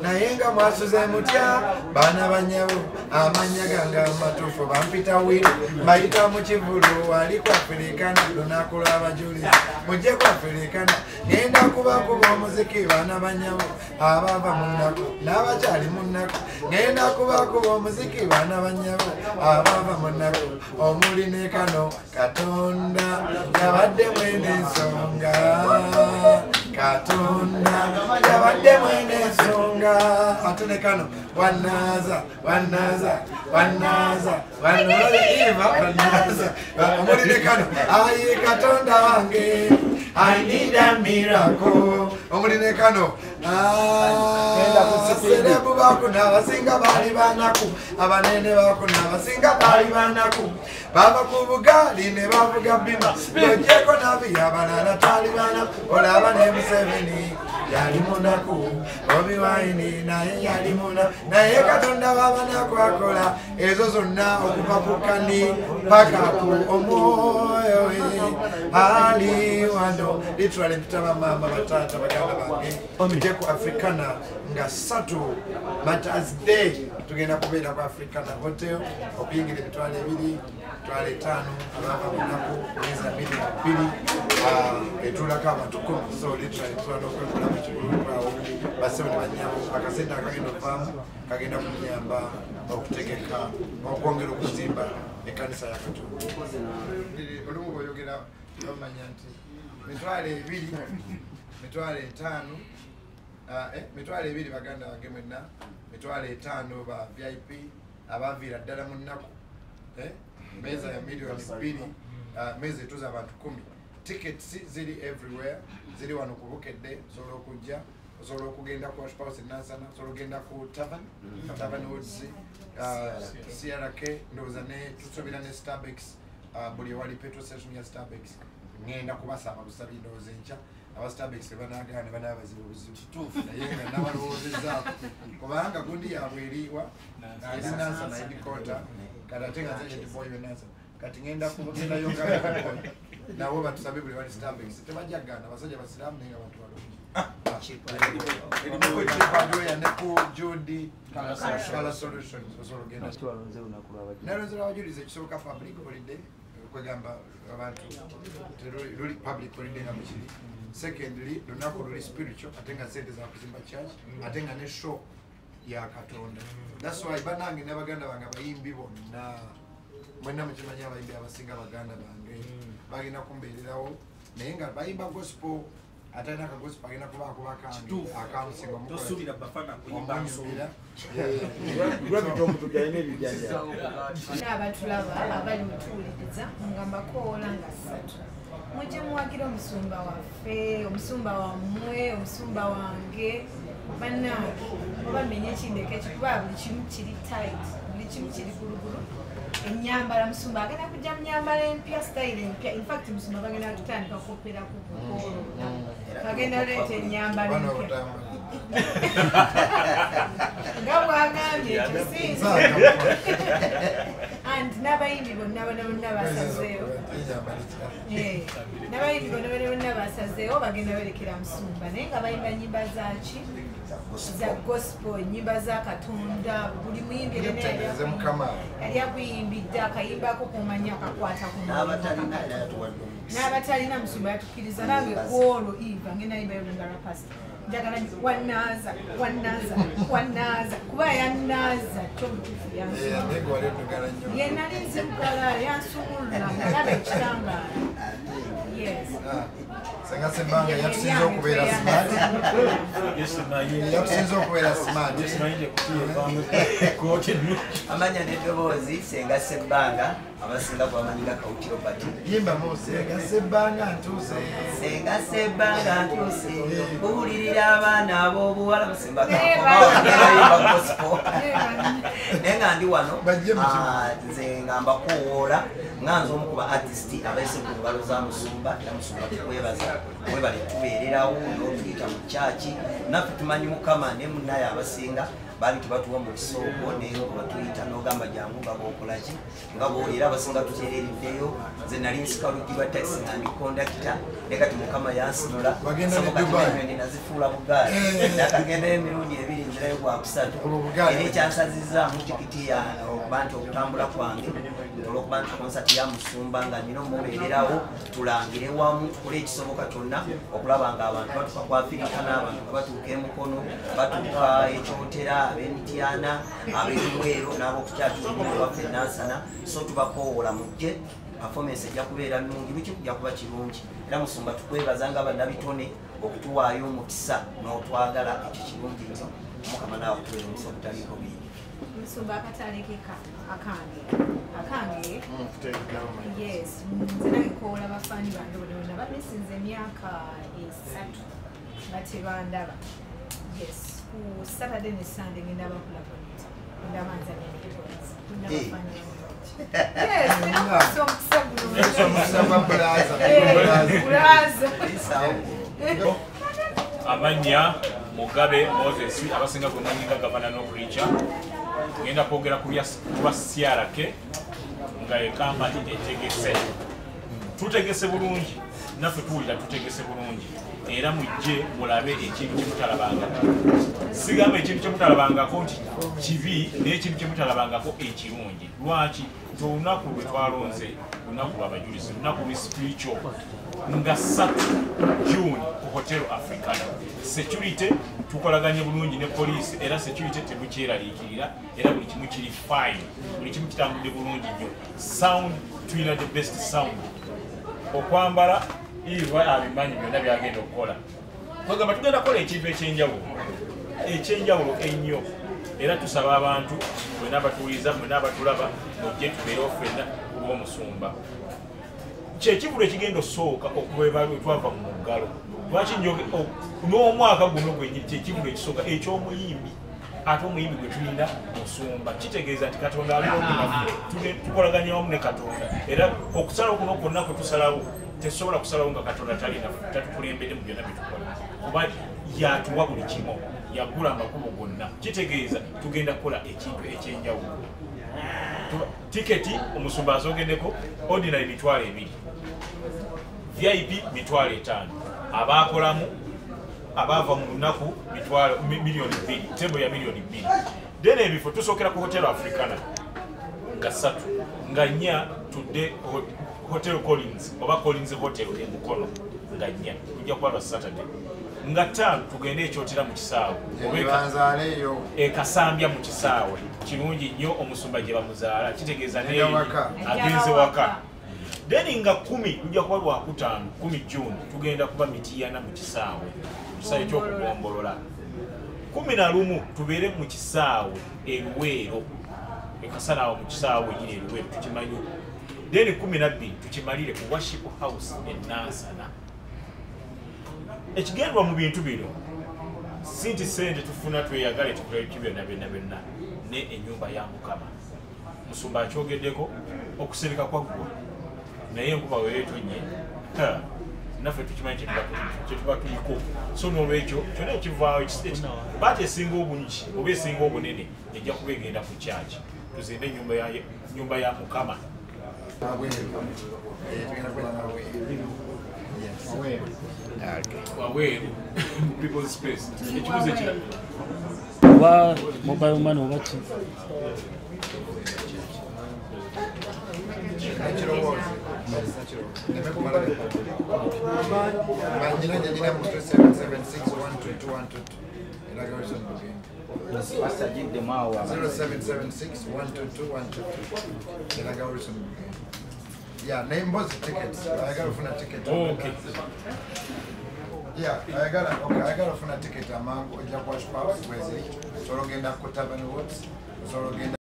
naye nga mwasuze mutya baana banyabo amanya gange amatuufu bampita wiri bayita mu Kivulu wali ku Africana lunaku lw'abajulizi mujje ku Africana ngenda kubakuba omuziki baana banyabo abava mu nnaku n'abakyali mu nnaku ngenda kubakuba omuziki baana banyabo abava mu nnaku omuli ne kano Katonda yabadde mwene ensonga Katonda yabadde mwene ensonga atone kano wanaza Eva wanaza omuli ne kano ayi Katonda wange I need a miracle omuli ne kano serebu bakuna abasinga bali banaku abanene bakuna abasinga bali banaku baba ku bugali ne bavuga bima bojeko nabi abalala tali bana olaba ne Museveni yali munaku Bobi Wine naye yali muna naye Katonda babanaku akola ezo zonna okuva ku kani paka ku omwoyo ali wano literally mpitaba mama batata baganda bange omije ku Africana nga satu Matters Day tugenda kubeera ku Africana hotel okuyingira emitwalo 2 twale 5 abava munaku eza 2 etulako abantu 10 so literally twala okwekola mu Kivulu kwawo basebe ne banyabo akasente akagenda okuvaamu kagenda kunyamba okutegeka okwongera okuzimba ekkanisa ya Katonda olumu bw'oyogera bamanya nti mitwalo 2 baganda bange mwenna mitwalo 5 ba VIP abaviira ddala mu nnaku meza ya milioni 2 meza etuza abantu 10 tickets ziri everywhere ziri wano ku Bukedde osobola okujja osobola okugenda ku Ashpouse Nansana osobola okugenda ku Tavern Woods CRK ndowooza ne tusobera ne Starbucks buli ewali petrol station ya Starbucks ngenda kubasaba kusaba endowooza enkya aba Starbucks banagana ne banaba bazibu kituufu naye nga nabalowoozezaako kubanga gundi yaabwe eriwa ali Nansana headquarter kati ate nga nze boy we Nansana kati ngenda kugendayo nga nabo batusabe buli wali Starbucks tebajjagana abasajja basiraamu naye nga bantu balungi erimukukipadoya ne ku Judy Color Solutions osobola ogenda nalonzera abajulizi ekisoboka public holiday kwegamba abantu teruli public holiday nga mukiri secondly lunaku luli spiritual ate nga sente za kuzimba church ate nga ne show ya Katonda that's why banange n'abaganda bange abayimbi bonna mwenna mukimanyi abayimbi abasinga baganda bange bagenda kumbeererawo naye nga bayimba gospel ate alina akagospel agenda kubaako bakambi akamusinga tosubira bafana kuyimba nsonga n'abatulaba abali mutuwuliriza ngambakoola nga 3 mujje muwagira omusumba waffe omusumba wammwe omusumba wange bannange oba menye ekindeke ekikuba buli kimu kiri tight buli kimu kiri gulugulu enyambala musumba agenda kujja mu nyambala empya style empya in fact musumba bagenda kutandika kukoopera ku bukolo bagenda leeta enyambala empya nga bwagambye ekyo and n'abayimbi bonna basazeewo n'abayimbi bonna basazeewo bagenda berekera musumba naye nga bayimba nyimba zaki za gospel nyimba za Katonda buli muyimbi yali akuyimbidde akayimbako kumanya akakwata n'abatalina musumba yatukkiriza nange kwolwo iva ngenda yimba yolungala pasita njagala wanaza kuba yanaza kyomutuufu yenali nzimukala yansumulula ngalaba ekitangaala Senga sembanga yakusinza okubeera smart. Yakusinza okubeera smart. Amanya n'eddoboozi Senga Sembanga abasinga bw'amanyiga Kawutiro Pati. Yimba mu Senga Sembanga ntuuse. Senga Sembanga ntuuse. Buwulirira abaana ab'obuwala Musimba kakoma gospel. Naye nga ndi wano nze ngamba kuwoola nganze omu ku ba artist abayise ku ngalo za musumba era musumba tukwebaza mwebale tubeererawo n'otuyita mu kyaki naffe tumanyi Mukama ne munnaye abasinga bali tubatuwa mu kisoogo naye batuyita n'ogamba jangu nga b'okolaki nga bw'olira abasinga tuteereeriddeyo nze nali nsikalugirwa taxi nga ndi kondakita naye kati Mukama yansinula nazifuula bugaali nakagendayo emirundi 2 ngerayo gwa kusatu era ekyansazizaamu tikiti ya okuba nti okutambula kwange olwokuba nti konsati ya Musumba nga nina omubeererawo tulangire wamu tukole ekisoboka kyonna okulaba nga abantu batuuka ku Africana, abantu nga batuuka emukono batuuka ekyotera ab'emityana ab'ebiweero n'ab'okukyatuumire waffe Nansana so tubakoowola mujje performance ejja kubeera nnungi biki kujja kuba kirungi era Musumba tukwebaza nga bannabitone okutuwaayo omukisa n'otwagala ekyo kirungi nnyo Mukama naawe tubeera omukisa okutaliiko bingi Musumba akataleke akange yes nze nagekoola bafaani bange bonna bamesinze emyaka 3 nga tebandaba yes ku Saturday ne Sunday ngenda bakulaba ndabanza n'ebikolezi Amanya Mugabe Moses abasinga kumanyika gavana n'okuricha ngenda kwogera ku CRK nga ekamba etegese tutegese bulungi naffe tuwulira tutegese bulungi era mujje mulabe ekintu kyemutalabangako sigamba ekintu kyemutalabangako nti kibi n'ekintu kyemutalabangako ekirungi lwaki nti olunaku lwe twalonze lunaku lw'abajulizi lunaku lwe spiritual nga 3 June ku Hotel Africana security tukolaganye bulungi ne police era security temukyeraliikirira era buli kimu kiri fine buli kimu kitambudde bulungi nnyo sound tuyina the best sound okwambala iva abimanyi byonna byagenda okukola twagamba tugenda kukola ekintu ekyenjawulo ennyo era tusaba abantu mwena abatuwuliza mwena abatulaba mujje tubeere offenna olw'Omusumba kyekivulo ekigenda osooka okubeera lwe twava mu muggalo lwaki n'omwaka guno gwenyini kyekivulo ekisooka eky'omuyimbi ate omuyimbi gwe tulina Musumba kitegeeza nti Katonda aliwo tukolaganye wamu ne Katonda era okusalawo kuno kwonna kwe tusalawo tesobola kusalawo nga Katonda tatukulembedde mu byonna byetukola kuba yatuwa buli kimu yagula amakubo gonna kitegeeza tugenda kukola ekintu ekyenjawulo tiketi Omusumba azogendeko ordinary $2,000 VIP $5,000 abakolamu abava mu lunaku $2,000,000 tebo ya $2,000,000 then ebifo tusookera ku Hotel Africana nga 3 nga 4 tudde Hotel Collins oba Collins Hotel emukono nga 4 tujja kuba Saturday nga 5 tugende ekyotera mu kisaawe obekanzaaleyo ekasambya mu kisaawe kirungi nnyo Omusumba gye bamuzaala kitegeeza agenze waka then nga 10 tujja kuba Lwakutaano 10 June tugenda kuba Mityana mu kisaawe kisaawe ky'okugombolola 11 tubeere mu kisaawe Eluweero ekasanaawo mu kisaawe eri Eluweero tukimanyi then 12 tukimalire ku Worship House Nansana ekigendwa mu bintu bino sinti sente tufuna tweyagale tukole byonna ne ennyumba ya Mukama Musumba akyogeddeko okusereka kwaggwa naye enkuba weetonye naffe tukimanyi kyetuba tuliko so n'olwekyo kyonna ekivaawo baati esinga obungi oba esinga obunene ejja kuba egenda ku kyaki tuzimbe ennyumba ya Mukama waweeru people's space ekibuzo ekirala oba mobile money oba ki Yeah, name was the tickets. I got a phone ticket. Okay. Yeah, I got a phone ticket. I'm going to watch Power. So I'm going to